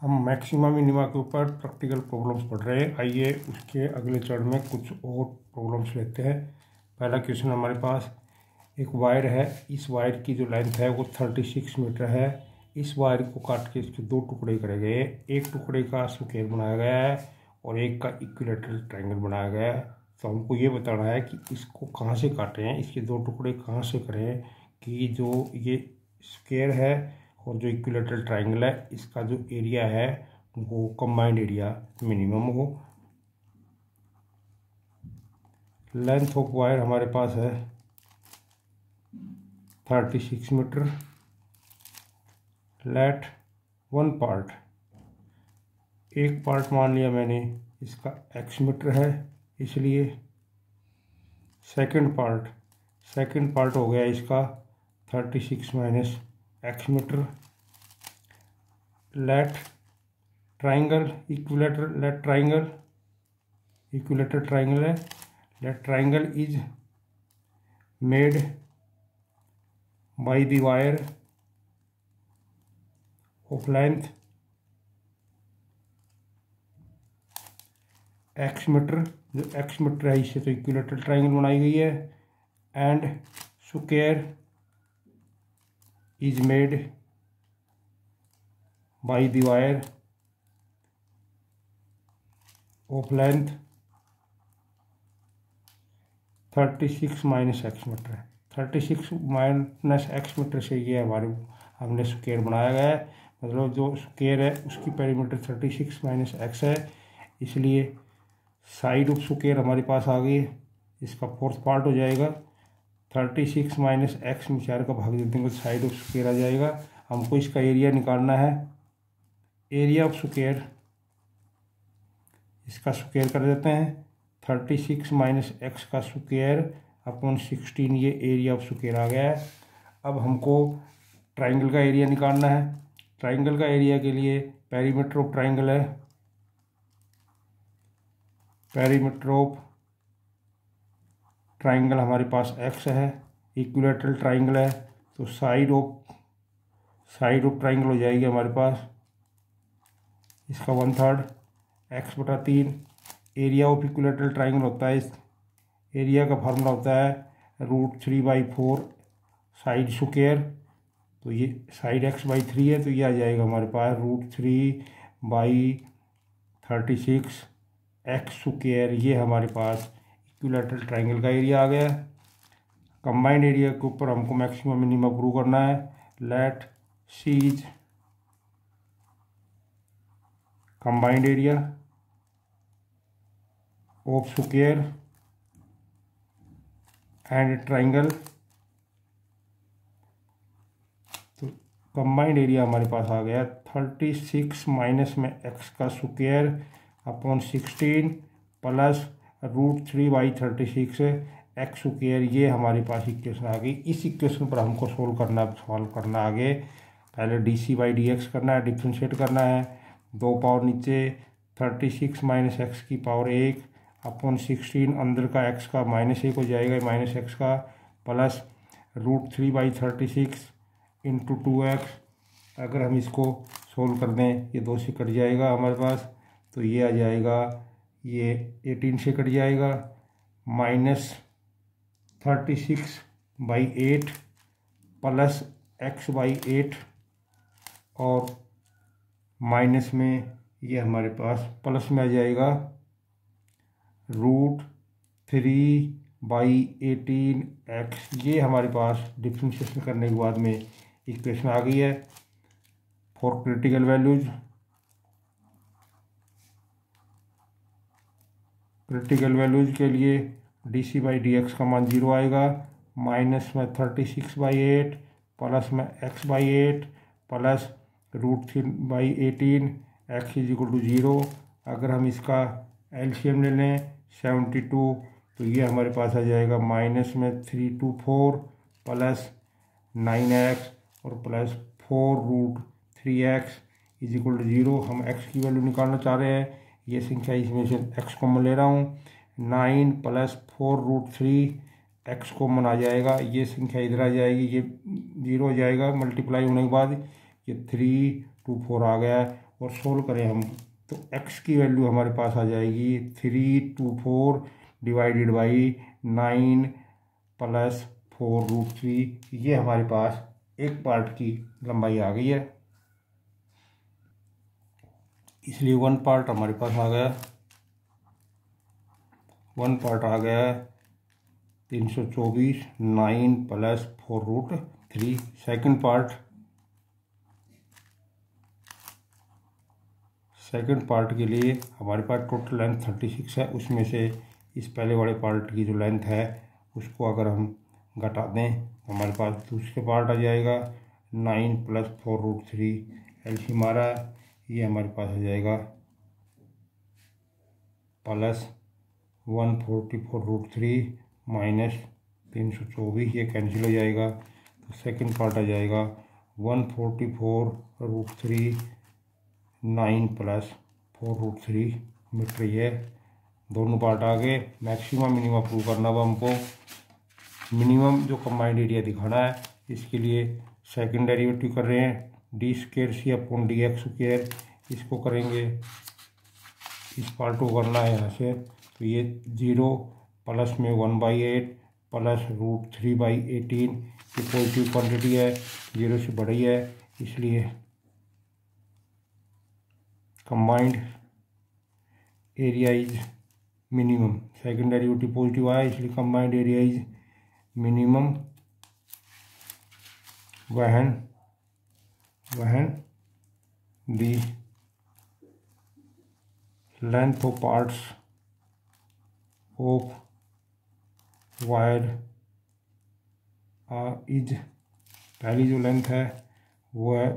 हम maxima minima के ऊपर प्रैक्टिकल प्रॉब्लम्स पढ़ रहे हैं। आइए उसके अगले चरण में कुछ और प्रॉब्लम्स लेते हैं। पहला क्वेश्चन हमारे पास एक वायर है। इस वायर की जो लेंथ है वो 36 मीटर है। इस वायर को काट के इसके दो टुकड़े करे गए। एक टुकड़े का स्क्वायर बनाया गया है और एक का इक्विलेटरल ट्रायंगल बनाया गया है। तो हमको ये बताना है कि इसको कहाँ से काटे हैं, इसके दो टुकड़े कहाँ से करें कि जो ये स्क्वायर है और जो इक्विलेटरल ट्रायंगल है इसका जो एरिया है वो कंबाइंड एरिया मिनिमम हो। लेंथ ऑफ वायर हमारे पास है 36 मीटर। लेट वन पार्ट, एक पार्ट मान लिया मैंने इसका x मीटर है, इसलिए सेकंड पार्ट हो गया इसका 36 minus x metre. Let triangle equilateral triangle है। Let triangle is made by the wire of length x metre. जो x मीटर है इससे तो इक्विलेटरल ट्रायंगल बनाई गई है। And square is made by the wire of length 36 minus x metre है। 36 minus x metre से ये हमने स्क्वायर बनाया गया है। मतलब जो स्क्वायर है उसकी पेरीमीटर 36 माइनस x है, इसलिए साइड ऑफ स्क्वायर हमारे पास आ गई। इसका फोर्थ पार्ट हो जाएगा 36 माइनस x में 4 का भाग दे देंगे तो साइड ऑफ स्क्वायर आ जाएगा। हमको इसका एरिया निकालना है। एरिया ऑफ स्क्वायर, इसका स्क्वायर कर देते हैं। 36 माइनस x का स्क्वायर अपॉन 16, ये एरिया ऑफ स्क्वायर आ गया है। अब हमको ट्रायंगल का एरिया निकालना है। ट्रायंगल का एरिया के लिए पेरीमीटर ऑफ ट्रायंगल है, पेरीमीटर ऑफ ट्रायंगल हमारे पास x है। इक्विलेटरल ट्रायंगल है तो साइड ऑफ ट्रायंगल हो जाएगी हमारे पास इसका 1/3 x बटा 3। एरिया ऑफ इक्विलेटरल ट्रायंगल होता है, इस एरिया का फार्मूला होता है √3/4 साइड स्क्वायर। तो ये साइड x/3 है तो ये आ जाएगा हमारे पास √3/36 x स्क्वायर। ये हमारे पास इक्विलेटरल ट्रायंगल का एरिया आ गया। कंबाइंड एरिया के ऊपर हमको मैक्सिमम मिनिमम प्रूव करना है। Let sees combined area of square and triangle. तो कंबाइंड एरिया हमारे पास आ गया 36 माइनस में x का square upon 16 plus √3/36 x square. ये हमारे पास इक्वेशन आ गई। इस इक्वेशन पर हमको सॉल्व करना आगे। पहले dc/dx करना है, डिफ्रेंशिएट करना है। 2 पावर नीचे 36 माइनस x की पावर 1 अपॉन 16 अंदर का x का -1 हो जाएगा, माइनस x का, प्लस √3/36 इंटू 2x। अगर हम इसको सोल्व कर दें ये 2 से कट जाएगा हमारे पास, तो ये आ जाएगा, ये 18 से कट जाएगा, -36/8 प्लस x/8 और माइनस में ये हमारे पास प्लस में आ जाएगा √3/18x। ये हमारे पास डिफ्रेंशिएशन करने के बाद में इक्वेशन आ गई है। फॉर क्रिटिकल वैल्यूज के लिए dc/dx का मान 0 आएगा। माइनस में 36/8 प्लस में x/8 प्लस √3/18 x = 0। अगर हम इसका एलसीएम ले लें 72 तो ये हमारे पास आ जाएगा माइनस में 324 प्लस 9x और प्लस 4√3x = 0। हम x की वैल्यू निकालना चाह रहे हैं। ये संख्या इसमें से x कॉमन ले रहा हूँ। 9 प्लस 4√3x कॉमन आ जाएगा। ये संख्या इधर आ जाएगी, ये 0 हो जाएगा। मल्टीप्लाई होने के बाद ये 3 2 4 आ गया है। और सोल्व करें हम तो x की वैल्यू हमारे पास आ जाएगी 324 डिवाइडेड बाई 9 प्लस 4√3। ये हमारे पास एक पार्ट की लंबाई आ गई है, इसलिए वन पार्ट हमारे पास आ गया। वन पार्ट आ गया 324 9 प्लस 4√3। सेकंड पार्ट के लिए हमारे पास टोटल लेंथ 36 है, उसमें से इस पहले वाले पार्ट की जो लेंथ है उसको अगर हम घटा दें हमारे पास दूसरे पार्ट आ जाएगा 9 प्लस 4√3। एलसीएम आ रहा है, ये हमारे पास आ जाएगा प्लस 144√3 माइनस 324, ये कैंसिल हो जाएगा। तो सेकंड पार्ट आ जाएगा 144√3 9 प्लस 4√3 मीटर। ये दोनों पार्ट आ गए। मैक्सिमम मिनिमम प्रूव करना हुआ हमको, मिनिमम जो कंबाइंड एरिया दिखाना है। इसके लिए सेकंड डेरिवेटिव कर रहे हैं, d²c/dx²। इसको करेंगे, इस पार्ट को करना है यहाँ से, तो ये 0 प्लस में 1/8 प्लस √3/18। ये पॉजिटिव क्वांटिटी है, 0 से बड़ी है, इसलिए combined area is minimum. Second derivative positive आया, इसलिए combined area is minimum when the length of parts of wire is, पहली जो लेंथ है वो है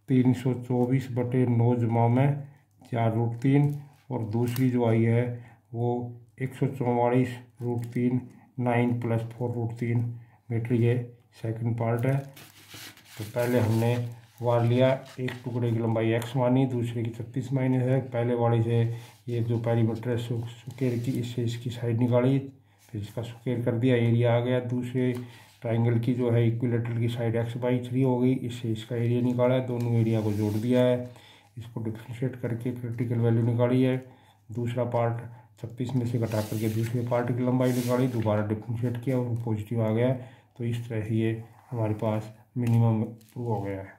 324/9 में 4√3, और दूसरी जो आई है वो 144√3 9 प्लस 4√3 मीटर। ये सेकंड पार्ट है। तो पहले हमने वार लिया, एक टुकड़े की लंबाई x मानी, दूसरे की 36 माइनस है। पहले वाले से ये जो पेरीमीटर है स्क्वायर की, इससे इसकी साइड निकाली, फिर इसका स्क्वायर कर दिया, एरिया आ गया। दूसरे ट्राइंगल की जो है इक्विलेटरल की साइड x/3 हो गई, इससे इसका एरिया निकाला है, दोनों एरिया को जोड़ दिया है। इसको डिफ्रेंशिएट करके क्रिटिकल वैल्यू निकाली है। दूसरा पार्ट 36 में से घटा करके दूसरे पार्ट की लंबाई निकाली, दोबारा डिफ्रेंशिएट किया और पॉजिटिव आ गया। तो इस तरह से ये हमारे पास मिनिमम प्रूव हो गया है।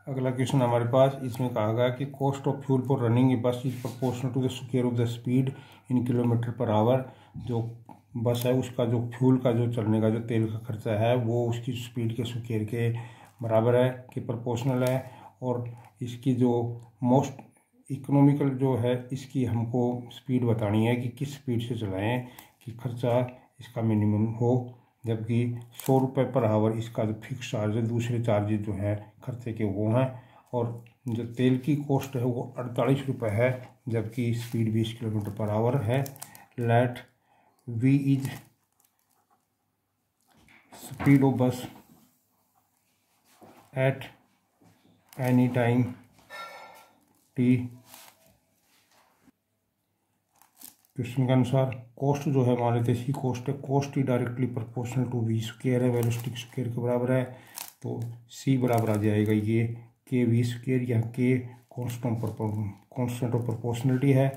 अगला क्वेश्चन हमारे पास, इसमें कहा गया कि cost of fuel for running a bus is proportional to the square of the speed in kilometre per hour. जो बस है उसका जो फ्यूल का जो चलने का जो तेल का खर्चा है वो उसकी स्पीड के स्क्वायर के बराबर है, कि प्रोपोर्शनल है। और इसकी जो मोस्ट इकोनॉमिकल जो है, इसकी हमको स्पीड बतानी है कि किस स्पीड से चलाएं कि खर्चा इसका मिनिमम हो। जबकि 100 रुपये पर आवर इसका जो फिक्स चार्ज है, दूसरे चार्जेज जो है खर्चे के वो हैं। और जो तेल की कॉस्ट है वो 48 रुपये है, जबकि स्पीड 20 किलोमीटर पर आवर है। Let v is speed of bus at any time t. Question के अनुसार कॉस्ट जो है मान लेते हैं सी कॉस्ट है, कॉस्ट ही directly proportional to v square है, वेलोसिटी स्क्वायर के बराबर है। तो सी बराबर आ जाएगा ये के वी स्क्वायर, यहाँ के कॉन्स्टेंट ऑफ प्रोपोर्शनलिटी है।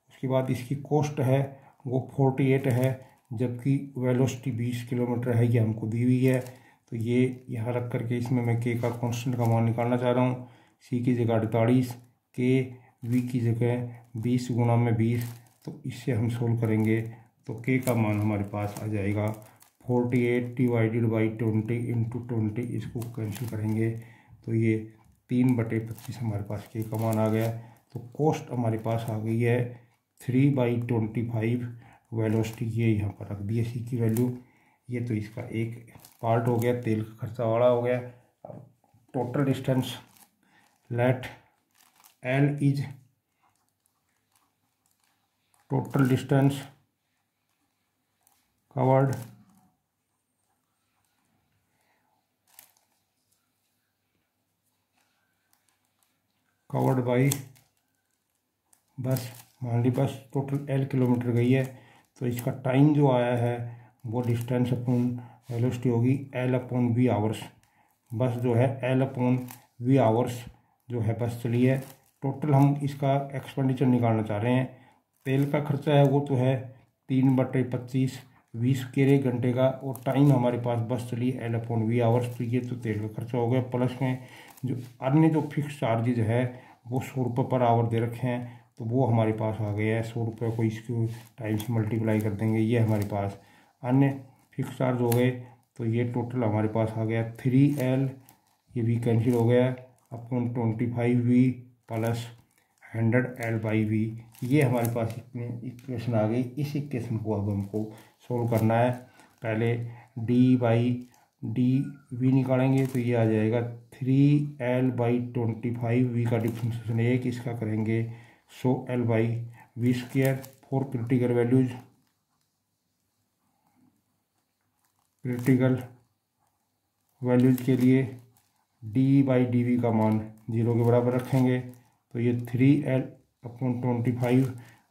उसके बाद इसकी कॉस्ट है वो 48 है, जबकि वेलोसिटी 20 किलोमीटर है, ये हमको दी हुई है। तो ये यहाँ रख करके इसमें मैं के का कॉन्स्टेंट का मान निकालना चाह रहा हूँ। सी की जगह 48, के वी की जगह 20 गुणा में 20। तो इससे हम सोल्व करेंगे तो के का मान हमारे पास आ जाएगा 48 डिवाइडेड बाई 20 इंटू 20। इसको कैंसिल करेंगे तो ये 3/25 हमारे पास के का मान आ गया। तो कॉस्ट हमारे पास आ गई है 3/25। वेलोसिटी ये यहाँ पर रख दिए सी की वैल्यू। ये तो इसका एक पार्ट हो गया, तेल का खर्चा वाला हो गया। Total distance let L is total distance covered by बस। मान ली बस टोटल L किलोमीटर गई है, तो इसका टाइम जो आया है वो डिस्टेंस अपॉन वेलोसिटी होगी L/V आवर्स। बस जो है L/V आवर्स जो है बस चली है। टोटल हम इसका एक्सपेंडिचर निकालना चाह रहे हैं। तेल का खर्चा है वो तो है 3/25 20 केरे घंटे का, और टाइम हमारे पास बस चली L/V आवर्स। तो ये तो तेल का खर्चा हो गया, प्लस में जो अन्य जो फिक्स चार्जेज है वो 100 रुपये पर आवर दे रखे हैं, तो वो हमारे पास आ गया है। 100 रुपये को इसको टाइम से मल्टीप्लाई कर देंगे, ये हमारे पास अन्य फिक्स चार्ज हो गए। तो ये टोटल हमारे पास आ गया 3L, ये भी कैंसिल हो गया, अपॉन 25V प्लस 100L/V। ये हमारे पास इक्वेशन आ गई। इस इक्वेशन को अब हमको सोल्व करना है। पहले d/dv निकालेंगे, तो ये आ जाएगा 3L/25V का डिफ्रेंशिएशन 1, इसका करेंगे 100L/V²। फॉर क्रिटिकल वैल्यूज के लिए d/dv का मान 0 के बराबर रखेंगे। तो ये 3L/25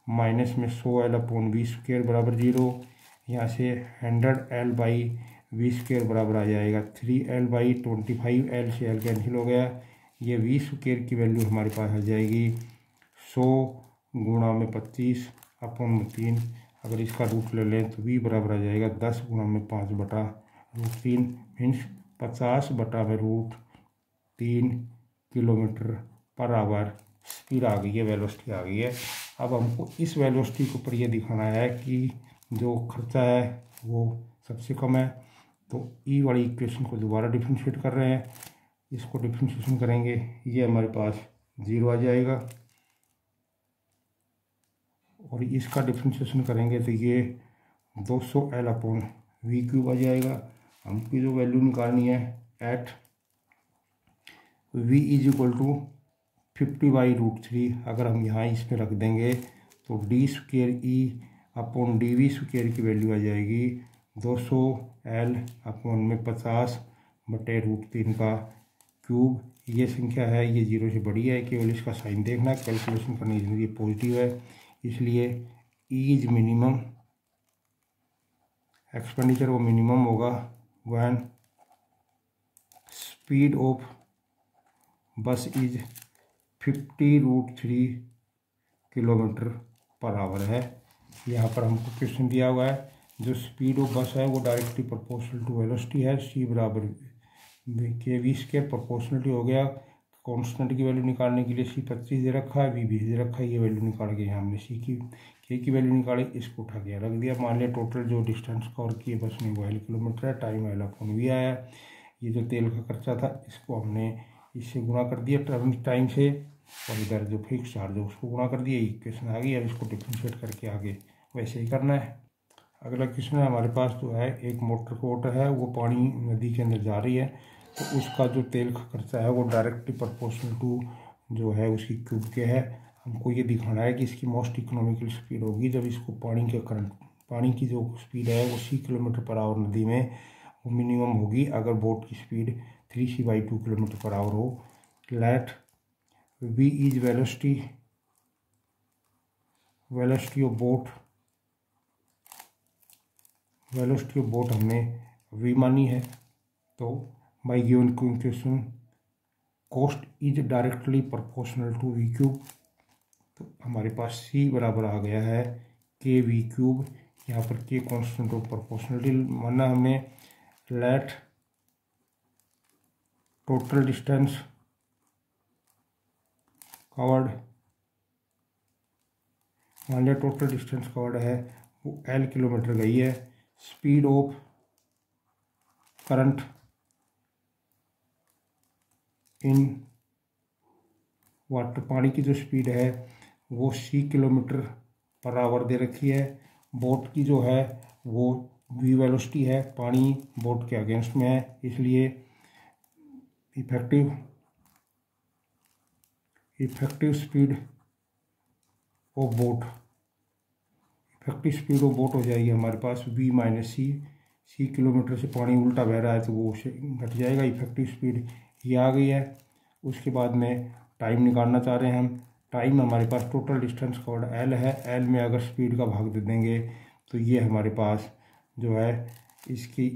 माइनस में 100L/V² बराबर 0। यहाँ से 100L/V² बराबर आ जाएगा 3L/25, L से L कैंसिल हो गया। ये V² की वैल्यू हमारे पास आ जाएगी 100 गुणा में 25/3। अगर इसका रूट ले लें तो V बराबर आ जाएगा 10 गुणा में 5/√3 means 50/√3 kilometre per hour speed आ गई है, वेलोसिटी आ गई है। अब हमको इस वेलोसिटी के ऊपर ये दिखाना है कि जो खर्चा है वो सबसे कम है। तो ई वाली इक्वेशन को दोबारा डिफ्रेंशिएट कर रहे हैं, इसको डिफ्रेंशिएशन करेंगे, ये हमारे पास 0 आ जाएगा, और इसका डिफ्रेंशिएशन करेंगे तो ये 200L/V³ आ जाएगा। हमको जो वैल्यू निकालनी है एट V = 50/√3। अगर हम यहाँ इसमें रख देंगे तो d²E/dv² की वैल्यू आ जाएगी 200L/50/√3 का क्यूब। ये संख्या है, ये 0 से बड़ी है, केवल इसका साइन देखना है, कैलकुलेशन करने के लिए पॉजिटिव है, इसलिए इज मिनिमम एक्सपेंडिचर वो मिनिमम होगा व्हेन स्पीड ऑफ बस इज 50/√3 किलोमीटर पर आवर है। यहाँ पर हमको क्वेश्चन दिया हुआ है, जो स्पीड ऑफ बस है वो डायरेक्टली प्रोपोर्शनल टू वेलोसिटी है, c बराबर kv²। प्रोपोर्शनलिटी हो गया, कांस्टेंट की वैल्यू निकालने के लिए c 25 दे रखा है, v 20 दे रखा है। ये वैल्यू निकाल के यहाँ हमने k की वैल्यू निकाली, इसको उठा के रख दिया। मान लिया टोटल जो डिस्टेंस कवर किए बस में वो L किलोमीटर है, टाइम L/V आया। ये जो तेल का खर्चा था इसको हमने इससे गुणा कर दिया टाइम से, और इधर जो फिक्स चार्ज है उसको गुणा कर दिया। इक्वेशन आ गई। अब इसको डिफ्रेंशिएट करके आगे वैसे ही करना है। अगला क्वेश्चन है हमारे पास जो है, एक मोटर बोट है, वो पानी नदी के अंदर जा रही है, तो उसका जो तेल का खर्चा है वो डायरेक्टली प्रोपोर्शनल टू जो है उसकी क्यूब के है। हमको ये दिखाना है कि इसकी मोस्ट इकोनॉमिकल स्पीड होगी जब इसको पानी की जो स्पीड है वो 3 किलोमीटर पर आवर नदी में वो मिनिमम होगी अगर बोट की speed 3c/2 kilometre per hour हो। Let v is velocity of boat हमने v मानी है। तो by given equation cost is directly proportional to v³। तो हमारे पास c बराबर आ गया है kv³। यहाँ पर k कांस्टेंट ऑफ प्रोपोर्शनलिटी माना हमने। लेट टोटल डिस्टेंस कवर्ड, मान लिया टोटल डिस्टेंस कवर्ड है वो L किलोमीटर गई है। Speed of current in water, पानी की जो स्पीड है वो c किलोमीटर पर आवर दे रखी है। बोट की जो है वो v वेलोसिटी है, पानी बोट के अगेंस्ट में है, इसलिए इफेक्टिव स्पीड ऑफ बोट हो जाएगी हमारे पास v - c किलोमीटर से पानी उल्टा बह रहा है तो वो उससे घट जाएगा। इफेक्टिव स्पीड ये आ गई है। उसके बाद में टाइम निकालना चाह रहे हैं हम। टाइम हमारे पास टोटल डिस्टेंस कवर्ड L है, L में अगर स्पीड का भाग दे देंगे तो ये हमारे पास जो है इसकी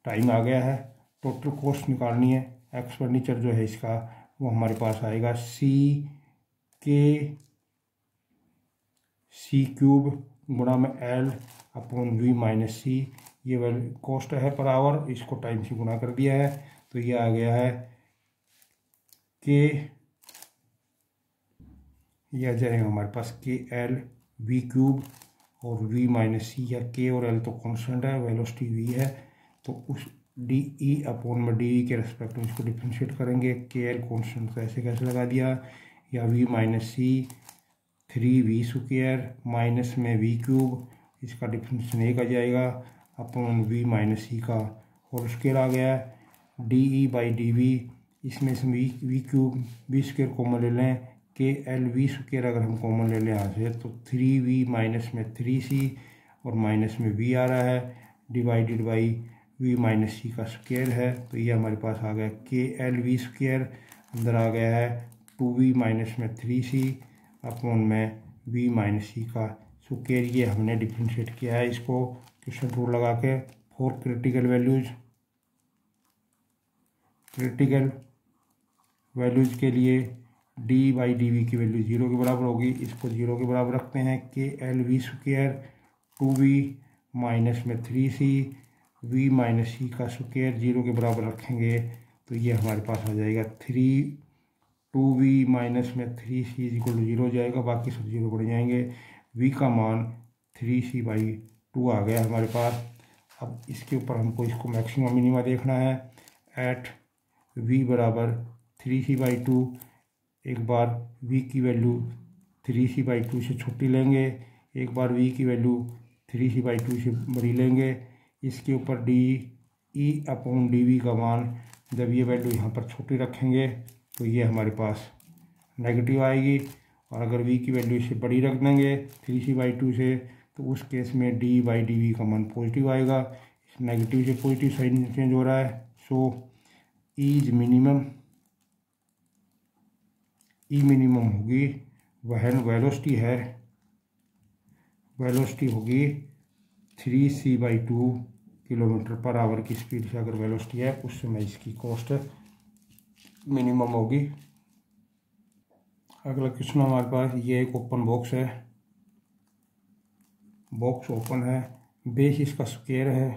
टाइम आ गया है। टोटल कॉस्ट निकालनी है, एक्सपेंडिचर जो है इसका वो हमारे पास आएगा सी क्यूब गुणा में एल अपॉन वी माइनस सी। ये वैल्यू कॉस्ट है पर आवर, इसको टाइम से गुणा कर दिया है तो ये आ गया है के, यह आ जाएगा हमारे पास के एल वी क्यूब और वी माइनस सी, या के और एल तो कांस्टेंट है, वेलोसिटी वी है तो उस डी ई अपॉन में डी ई के रेस्पेक्ट में इसको डिफ्रेंशिएट करेंगे। के एल कांस्टेंट तो ऐसे कैसे लगा दिया, या v minus c 3v² minus में वी क्यूब, इसका डिफ्रेंशिएशन 1 आ जाएगा अपॉन वी माइनस सी का होल स्क्वायर आ गया d e by d v, इसमें से v cube v square common ले लें, के एल वी स्क्वायर अगर हम कॉमन ले लें यहाँ से तो 3v माइनस में 3c और माइनस में v आ रहा है डिवाइडेड बाई v माइनस सी का स्क्वायर है, तो ये हमारे पास आ गया के एल वी स्क्वायर, अंदर आ गया है 2v माइनस में 3c अपॉन में v माइनस सी का स्क्वायर। ये हमने डिफ्रेंशिएट किया है इसको क्वेश्चन रूल लगा के फॉर क्रिटिकल वैल्यूज के लिए डी बाई डी वी की वैल्यू 0 के बराबर होगी, इसको 0 के बराबर रखते हैं। के L V square 2v minus में 3c v माइनस सी का स्क्वायर 0 के बराबर रखेंगे तो ये हमारे पास आ जाएगा 2v माइनस में 3c इक्वल टू 0 हो जाएगा, बाकी सब 0 बढ़ जाएंगे। v का मान 3c बाई 2 आ गया हमारे पास। अब इसके ऊपर हमको इसको मैक्सिमम मिनिमा देखना है। एट v बराबर 3c बाई 2, एक बार v की वैल्यू 3c बाई 2 से छोटी लेंगे, एक बार v की वैल्यू 3c बाई 2 से बड़ी लेंगे। इसके ऊपर d e upon d v का मान जब ये वैल्यू यहाँ पर छोटी रखेंगे तो ये हमारे पास नेगेटिव आएगी, और अगर v की वैल्यू इससे बड़ी रख देंगे 3c बाई 2 से तो उस केस में d बाई डी वी का मान पॉजिटिव आएगा। इस नेगेटिव से पॉजिटिव साइन चेंज हो रहा है। सो ई मिनिमम होगी वह वेलोसिटी होगी 3c by 2 kilometre per our की स्पीड से अगर वेलोसिटी है उस समय इसकी कॉस्ट मिनिमम होगी। अगला क्वेश्चन हमारे पास ये एक ओपन बॉक्स है, बॉक्स ओपन है, बेस इसका स्क्वायर है,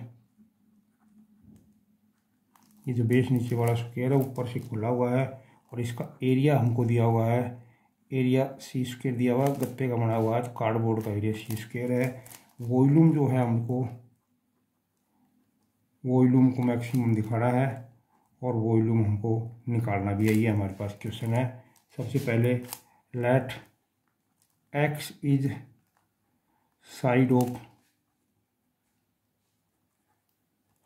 ये जो बेस नीचे वाला स्क्वायर है ऊपर से खुला हुआ है, और इसका एरिया हमको दिया हुआ है, एरिया सी स्क्वायर दिया हुआ है, गत्ते का बना हुआ है तो कार्डबोर्ड का एरिया सी स्क्वायर है। वॉल्यूम जो है हमको वॉल्यूम को मैक्सिमम दिखाना है और वॉल्यूम हमको निकालना भी है, ये हमारे पास क्वेश्चन है। सबसे पहले let x is side of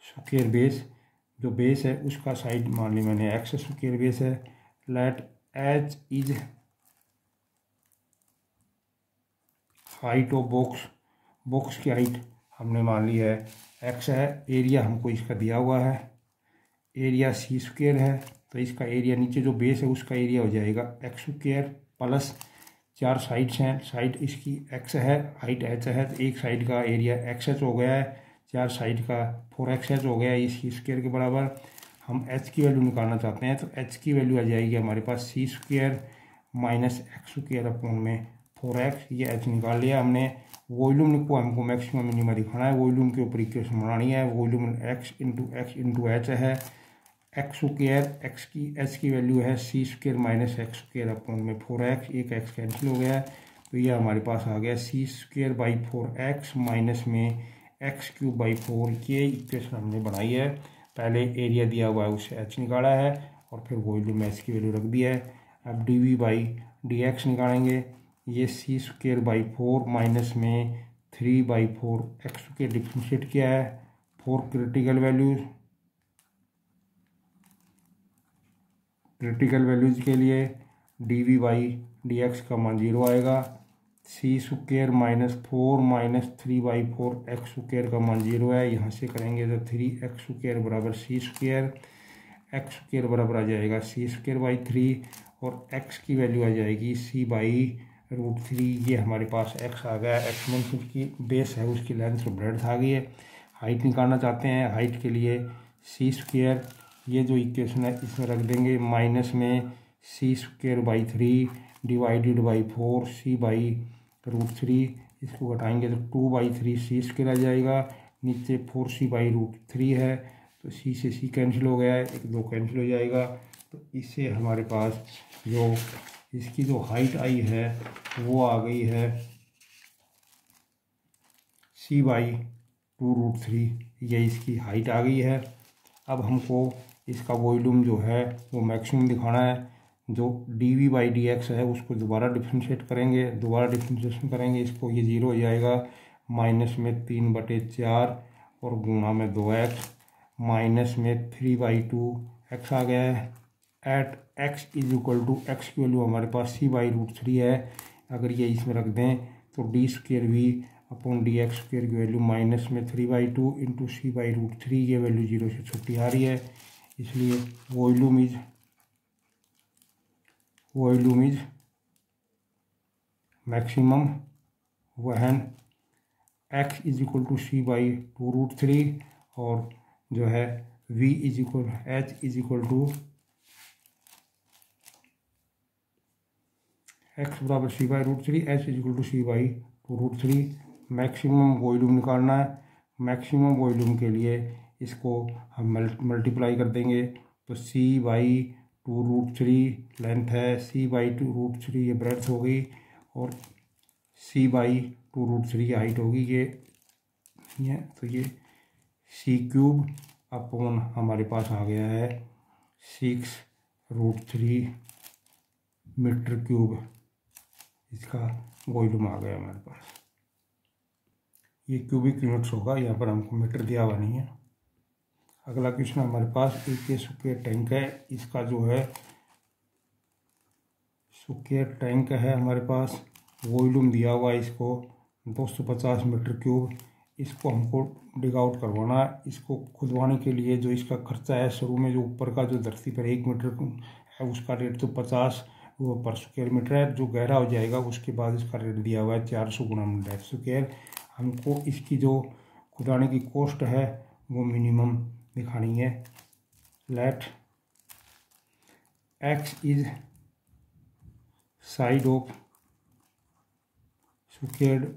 square base, जो बेस है उसका साइड मान ली मैंने एक्स स्क्वायर बेस है। Let h is height of box की हाइट हमने मान ली है एक्स है, एरिया हमको इसका दिया हुआ है, एरिया सी स्क्वायर है तो इसका एरिया नीचे जो बेस है उसका एरिया हो जाएगा एक्स स्क्वायर प्लस 4 साइड्स हैं, साइड इसकी एक्स है, हाइट एच है तो एक साइड का एरिया एक्स एच हो गया है, 4 साइड का 4xh हो गया है, इस स्क्वायर के बराबर। हम h की वैल्यू निकालना चाहते हैं तो h की वैल्यू आ जाएगी हमारे पास c square minus x square upon में 4x, ये h निकाल लिया हमने। वॉल्यूम को हमको मैक्सिमम मिनिमा दिखाना है, वॉल्यूम के ऊपर इक्वेशन बनानी है। वॉल्यूम x इंटू h है, एक्स स्क्वायर h की वैल्यू है c square minus x square upon में 4x, एक x कैंसिल हो गया है तो ये हमारे पास आ गया सी स्क्वायर बाई 4x माइनस में एक्स क्यूब बाई 4, ये इक्वेशन हमने बनाई है। पहले एरिया दिया हुआ है उससे h निकाला है और फिर वॉल्यूम में h की वैल्यू रख दी है। अब d v by d x निकालेंगे, ये सी स्क्वायर बाई 4 माइनस में 3 बाई 4 एक्स के डिफ्रेंशिएट किया है फॉर क्रिटिकल वैल्यूज के लिए d v by d x का मान 0 आएगा। C square minus 4 minus 3 by 4 x square का मान 0 है, यहाँ से करेंगे तो 3x स्क्वायर बराबर सी स्क्वायर, एक्स स्क्वायर बराबर आ जाएगा सी स्क्वायर बाई 3 और x की वैल्यू आ जाएगी c बाई √3। ये हमारे पास x आ गया, x मीन्स उसकी बेस है, उसकी लेंथ ब्रेड्थ आ गई है। हाइट निकालना चाहते हैं, हाइट के लिए सी स्क्वायर, ये जो इक्वेशन है इसमें रख देंगे माइनस में c square by 3 divided by 4 c by root 3। इसको घटाएंगे तो 2/3 सी स्क्वेयर आ जाएगा। नीचे 4c बाई रूट 3 है, तो सी से सी कैंसिल हो गया है, 1 2 कैंसिल हो जाएगा। तो इससे हमारे पास जो इसकी जो हाइट आई है वो आ गई है c/2√3, ये इसकी हाइट आ गई है। अब हमको इसका वॉल्यूम जो है वो मैक्सिमम दिखाना है। जो dv/dx है उसको दोबारा डिफ्रेंशिएट करेंगे, दोबारा डिफ्रेंशिएशन करेंगे इसको, ये 0 हो जाएगा। माइनस में 3/4 और गुणा में 2x, माइनस में 3/2 आ गया है। एट x = x की वैल्यू हमारे पास c/√3 है। अगर ये इसमें रख दें तो d²v/dx² की वैल्यू माइनस में 3/2 इंटू c/√3, ये वैल्यू 0 से छोटी आ रही है, इसलिए वॉल्यूम इज मैक्सिमम वहन x = c/2√3 और जो है v h x बराबर c/√3, h = c/2√3। Maximum volume निकालना है। मैक्सिमम वॉल्यूम के लिए इसको हम मल्टीप्लाई कर देंगे, तो c/2√3 लेंथ है, c/2√3 ये ब्रेड्थ हो गई और c/2√3 हाइट होगी। ये तो ये c³ हमारे पास आ गया है 6√3 मीटर क्यूब। इसका वॉल्यूम आ गया हमारे पास। ये क्यूबिक यूनिट्स होगा, यहाँ पर हमको मीटर दिया हुआ नहीं है। अगला क्वेश्चन हमारे पास एक सुकेर टैंक है। इसका जो है सुकेर टैंक है हमारे पास, वॉल्यूम दिया हुआ है इसको 250 मीटर क्यूब। इसको हमको डिग आउट करवाना है। इसको खुदवाने के लिए जो इसका खर्चा है, शुरू में जो ऊपर का जो धरती पर 1 मीटर है उसका रेट तो 50 वो पर स्क्वायर मीटर है। जो गहरा हो जाएगा उसके बाद इसका रेट दिया हुआ है 400 गुना डेप्थ स्क्वायर। हमको इसकी जो खुदाने की कॉस्ट है वो मिनिमम दिखानी है। Let x is side of square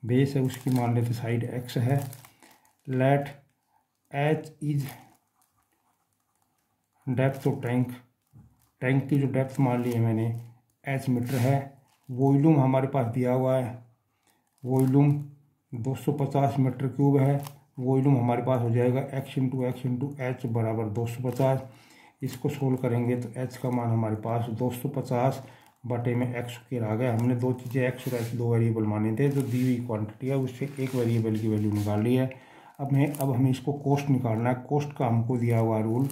base है उसकी मान लेते साइड x है। Let h is depth of tank की जो डेप्थ मान ली है मैंने h मीटर है। वॉल्यूम हमारे पास दिया हुआ है, वॉल्यूम 250 मीटर क्यूब है। वॉल्यूम हमारे पास हो जाएगा x × h बराबर 250। इसको सोल्व करेंगे तो h का मान हमारे पास 250 बटे में x स्क्वायर आ गया। हमने दो चीज़ें x और h दो वेरिएबल माने थे, जो दी हुई क्वांटिटी है उससे एक वेरिएबल की वैल्यू निकाल ली है। अब हमें इसको कॉस्ट निकालना है। कॉस्ट का हमको दिया हुआ रूल,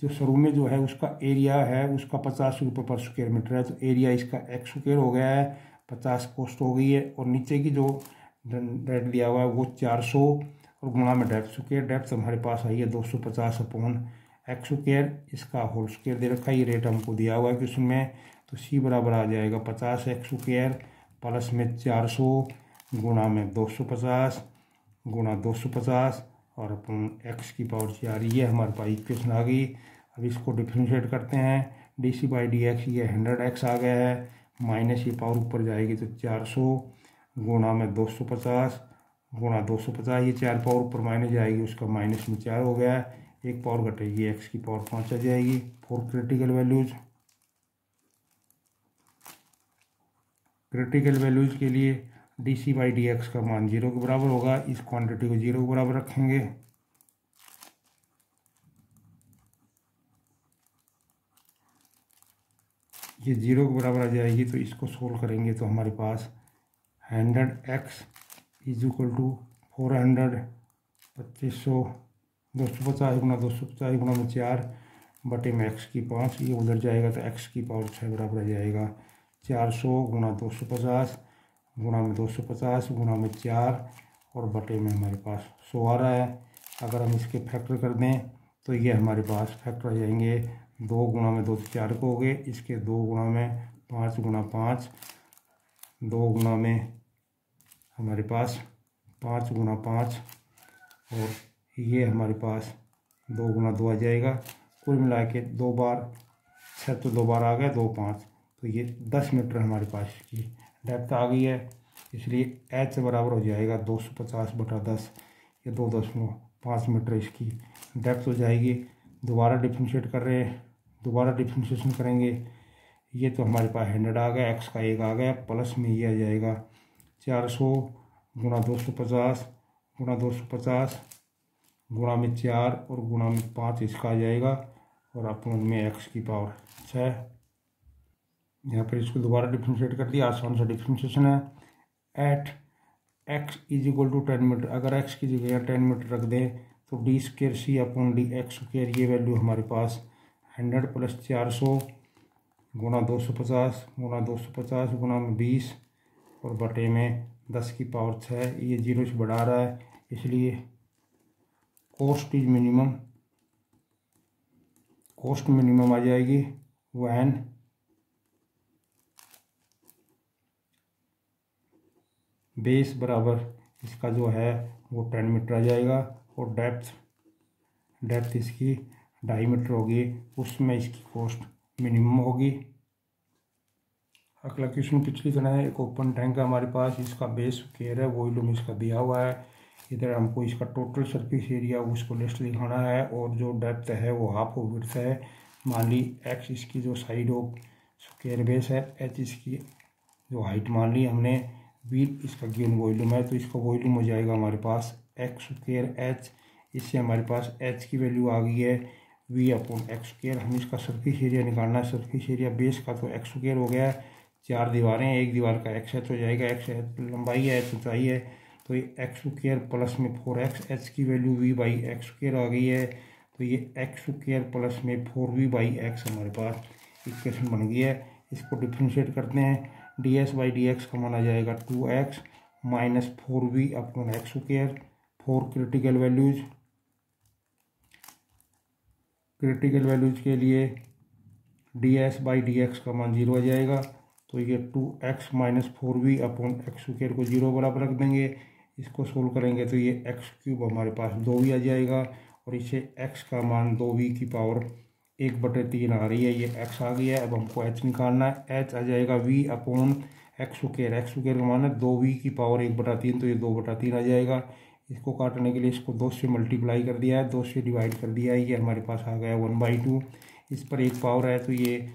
जो शुरू में जो है उसका एरिया है उसका 50 रुपये पर स्क्वायर मीटर है, तो एरिया इसका x स्क्वायर हो गया है, 50 कॉस्ट हो गई है। और नीचे की जो रेट दिया हुआ है वो 400 और गुणा में डेप्थ स्क्वायर। डेप्थ हमारे पास आई है 250/x स्क्वायर, इसका होल स्क्वायर दे रखा है। ये रेट हमको दिया हुआ है क्वेश्चन में, तो c बराबर आ जाएगा 50x स्क्वायर प्लस में 400 गुणा में 250 गुणा 250 और अपन x की पावर 4, ये हमारे पास इक्वेशन आ गई। अब इसको डिफ्रेंशिएट करते हैं, dc/dx ये 100x आ गया है, माइनस ये पावर ऊपर जाएगी तो 400 गुणा में 250 गुणा 250, ये 4 पावर ऊपर माइनस जाएगी, उसका माइनस में 4 हो गया है। एक पावर घटेगी, x की पावर 5 आ जाएगी। फॉर क्रिटिकल वैल्यूज के लिए dc/dx का मान 0 के बराबर होगा। इस क्वांटिटी को 0 के बराबर रखेंगे। ये 0 के बराबर आ जाएगी, तो इसको सोल्व करेंगे तो हमारे पास 100x = 400 2500 250 गुणा 250 गुणा में 4 बटे में x की 5, ये उधर जाएगा तो x की पावर 6 बराबर आ जाएगा 400 गुणा 250 गुणा में 250 गुणा में 4 और बटे में हमारे पास 100 आ रहा है। अगर हम इसके फैक्टर कर दें तो ये हमारे पास फैक्टर आ जाएंगे, 2 गुणा में 2 तो 4 को हो गए, इसके 2 गुणा में 5 गुणा 5, 2 गुणा में हमारे पास 5 गुणा 5 और ये हमारे पास 2 गुणा 2 आ जाएगा। कुल मिला के 2 बार एक्स है तो 2 बार आ गया 2 5, तो ये 10 मीटर हमारे पास इसकी डेप्थ आ गई है। इसलिए एच बराबर हो जाएगा 250/10, ये 2.5 मीटर इसकी डेप्थ हो जाएगी। दोबारा डिफ्रेंशिएट कर रहे हैं, दोबारा डिफ्रेंशिएशन करेंगे। ये तो हमारे पास 100 आ गया, एक्स का 1 आ गया, प्लस में ये आ जाएगा 400 गुणा 250 गुणा 250 गुणा में 4 और गुणा में 5 इसका आ जाएगा, और अपन में एक्स की पावर 6। यहाँ पर इसको दोबारा डिफ्रेंशिएट कर दिया, आसान सा डिफ्रेंशिएशन है। At x is equal to 10 metre, अगर एक्स की जगह 10 मीटर रख दें तो d²c/dx², ये वैल्यू हमारे पास 100 + 400 गुणा 250 गुणा 250 गुणा में 20 और बटे में 10 की पावर 6। ये 0 से बढ़ा रहा है, इसलिए कॉस्ट मिनिमम आ जाएगी वैन बेस बराबर इसका जो है वो 10 मीटर आ जाएगा, और डेप्थ इसकी 2.5 मीटर होगी, उसमें इसकी कॉस्ट मिनिमम होगी। अगला क्वेश्चन पिछली तरह है, एक ओपन टैंक है हमारे पास, इसका बेस स्क्वायर है, वॉल्यूम इसका दिया हुआ है। इधर हमको इसका टोटल सरफेस एरिया उसको लिस्ट दिखाना है, और जो डेप्थ है वो हाफ ऑफ विड्थ है। मान ली एक्स इसकी जो साइड ऑफ स्क्वायर बेस है, एच इसकी जो हाइट मान ली हमने, वी इसका गिवन वॉल्यूम है, तो इसका वॉल्यूम हो जाएगा हमारे पास x² एच। इससे हमारे पास एच की वैल्यू आ गई है v/x²। हम इसका सरफेस एरिया निकालना है, सरफेस एरिया बेस का तो x² हो गया है, 4 दीवारें हैं, एक दीवार का x एच हो जाएगा, x लंबाई है, एच ऊंचाई है, तो ये x² प्लस में 4x, एच की वैल्यू v/x² आ गई है, तो ये x² प्लस में 4v/x हमारे पास इक्वेशन बन गई है। इसको डिफ्रेंशिएट करते हैं, ds/dx का मान आ जाएगा 2x minus 4v/x²। 4 critical values के लिए ds/dx का मान 0 आ जाएगा, तो ये 2x माइनस 4v/x² को 0 बराबर रख देंगे। इसको सोल्व करेंगे तो ये x³ हमारे पास 2v आ जाएगा, और इसे x का मान 2v की पावर 1/3 आ रही है, ये x आ गया है। अब हमको h निकालना है, h आ जाएगा v/x² का मान है 2v की पावर 1/3, तो ये 2/3 आ जाएगा। इसको काटने के लिए इसको 2 से मल्टीप्लाई कर दिया है, 2 से डिवाइड कर दिया है, ये हमारे पास आ गया 1/2। इस पर एक पावर है तो ये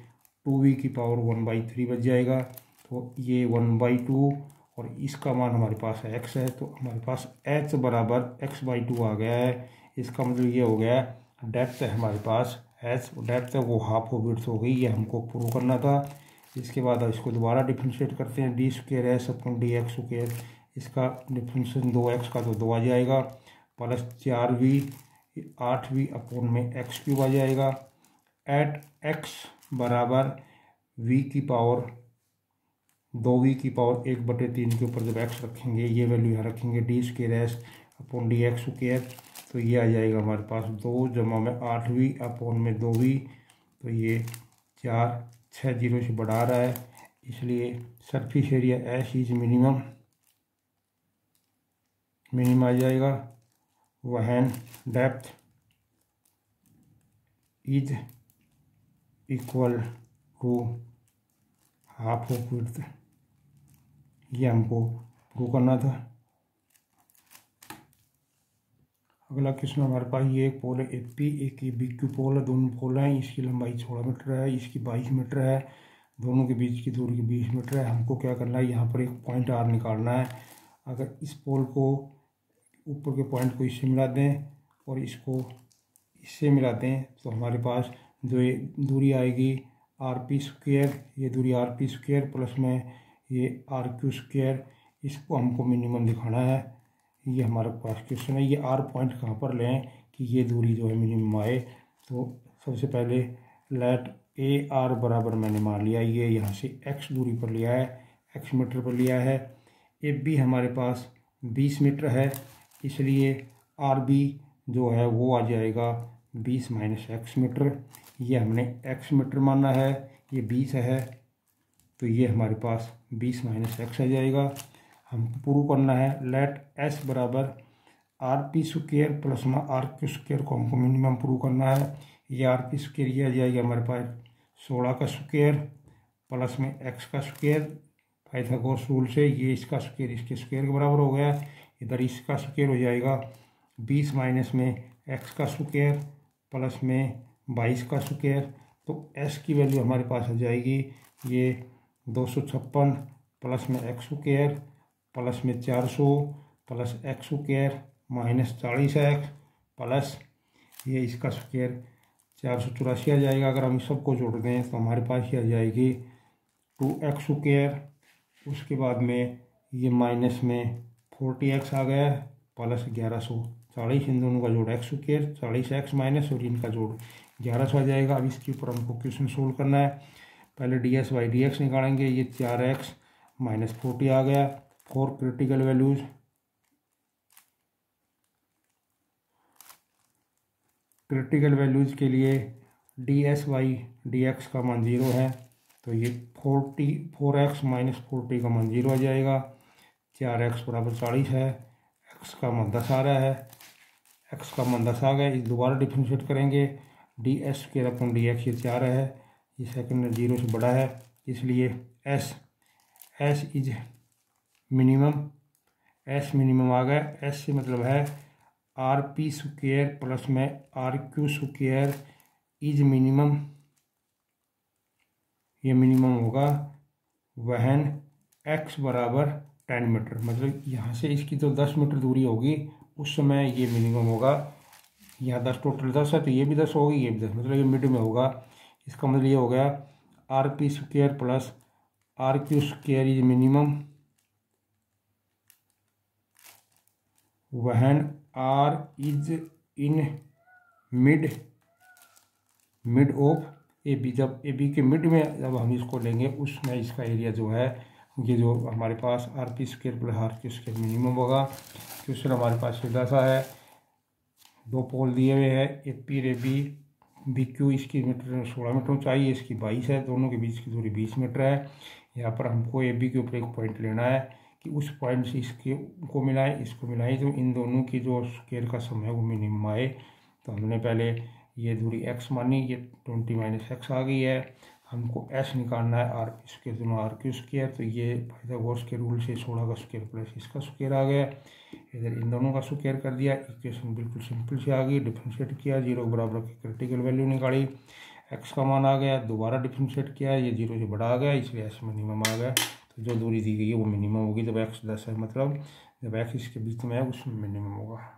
2v की पावर 1/3 बच जाएगा, तो ये 1/2, और इसका मान हमारे पास x है, तो हमारे पास h बराबर x/2 आ गया है। इसका मतलब ये हो गया डेप्थ है हमारे पास h, डेप्थ है वो हाफ ऑफ विड्थ हो गई, ये हमको प्रूव करना था। इसके बाद इसको दोबारा डिफ्रेंशिएट करते हैं, d²s/dx², इसका डिफ्रेंशिएशन 2x का तो 2 आ जाएगा, प्लस 4v 8v/x³ आ जाएगा। एट x बराबर v की पावर 2v की पावर 1/3 के ऊपर जब x रखेंगे, ये वैल्यू यहाँ रखेंगे d²s/dx², तो ये आ जाएगा हमारे पास 2 जमा में 8v/2v, तो ये 4 6 0 से बढ़ा रहा है, इसलिए surface area s is minimum आ जाएगा। When depth is equal to half of width, ये हमको प्रूव करना था। अगला क्वेश्चन हमारे पास, ये एक पोल है AP, एक BQ पोल है, दोनों पोल हैं, इसकी लंबाई 16 मीटर है, इसकी 22 मीटर है, दोनों के बीच की दूरी 20 मीटर है। हमको क्या करना है, यहाँ पर एक पॉइंट R निकालना है। अगर इस पोल को ऊपर के पॉइंट को इससे मिला दें और इसको इससे मिला दें, तो हमारे पास जो ये दूरी आएगी RP², ये दूरी RP² प्लस में ये RQ², इसको हमको मिनिमम दिखाना है। ये हमारे पास क्वेश्चन है, ये R पॉइंट कहाँ पर लें कि ये दूरी जो है मिनिमम आए। तो सबसे पहले लेट AR बराबर मैंने मान लिया, ये यहाँ से x दूरी पर लिया है, x मीटर पर लिया है। AB हमारे पास 20 मीटर है, इसलिए RB जो है वो आ जाएगा 20 माइनस x मीटर। ये हमने x मीटर माना है, ये 20 है, तो ये हमारे पास 20 माइनस x आ जाएगा। हमको प्रूव करना है लेट s बराबर RP² प्लस में RQ² को हमको मिनिमम प्रूव करना है। ये RP² ये आ जाएगा हमारे पास 16 का स्क्वायर प्लस में x का स्क्वायर, पाइथागोरस रूल से ये इसका स्क्वायर इसके स्क्वायर के बराबर हो गया। इधर इसका स्क्वायर हो जाएगा 20 माइनस में x का स्क्वायर प्लस में 22 का स्क्वायर। तो s की वैल्यू हमारे पास आ जाएगी ये 256 प्लस में x स्क्वायर प्लस में 400 plus x square minus 40x plus ये इसका स्क्वायर 484 आ जाएगा। अगर हम इस सबको जोड़ दें तो हमारे पास ये आ जाएगी 2x स्क्वायर, उसके बाद में ये माइनस में 40x आ गया प्लस 1140, इन दोनों का जोड़ x स्क्वायर 40x माइनस और इनका जोड़ 1100 आ जाएगा। अब इसके ऊपर हमको क्वेश्चन सोल्व करना है। पहले ds/dx निकालेंगे, ये 4x माइनस 40 आ गया। फॉर क्रिटिकल वैल्यूज के लिए ds/dx का मान 0 है, तो ये 4x माइनस 40 का मान 0 आ जाएगा। 4x बराबर 40 है, x का मान 10 आ रहा है, x का मान 10 आ गया। इस दोबारा डिफ्रेंशिएट करेंगे, ds² ये 4 है, ये सेकंड 0 से बड़ा है, इसलिए s is minimum, s minimum आ गया। s से मतलब है rp² प्लस में rq² इज मिनिमम, ये मिनिमम होगा वहन x बराबर 10 मीटर, मतलब यहाँ से इसकी तो 10 मीटर दूरी होगी, उस समय ये मिनिमम होगा। यहाँ 10 टोटल 10 है तो ये भी 10 होगी, ये भी 10, मतलब ये मिड में होगा। इसका मतलब ये हो गया rp² प्लस rq² is minimum when r is in mid of a b. जब ए बी के मिड में जब हम इसको लेंगे उसमें इसका एरिया जो है ये जो हमारे पास rp² प्लस rq² मिनिमम होगा। क्वेश्चन हमारे पास सीधा सा है, दो पोल दिए हुए हैं ए पी और ए बी, बी क्यू इसकी मीटर 16 मीटर ऊंचाई है, इसकी 22 है, दोनों के बीच की दूरी 20 मीटर है। यहाँ पर हमको ए बी के ऊपर एक पॉइंट लेना है कि उस पॉइंट से इसके को मिलाएं, इसको मिलाएं, तो इन दोनों की जो स्क्वायर का सम है वो मिनिमम आए। तो हमने पहले ये दूरी x मानी, ये 20 माइनस x आ गई है। हमको s निकालना है rp² दोनों rq², तो ये पाइथागोरस के रूल से 16 का स्क्वायर प्लस इसका स्क्वायर आ गया। इधर इन दोनों का स्क्वायर कर दिया, इक्वेशन बिल्कुल सिंपल से आ गई। डिफ्रेंशिएट किया, 0 बराबर की क्रिटिकल वैल्यू निकाली, x का मान आ गया, दोबारा डिफ्रेंशिएट किया, ये 0 से बड़ा आ गया, इसलिए s मिनिमम आ गया। तो जो दूरी दी गई है वो मिनिमम होगी। जब x 10 है, मतलब जब x इसके बीच में है उसमें मिनिमम होगा।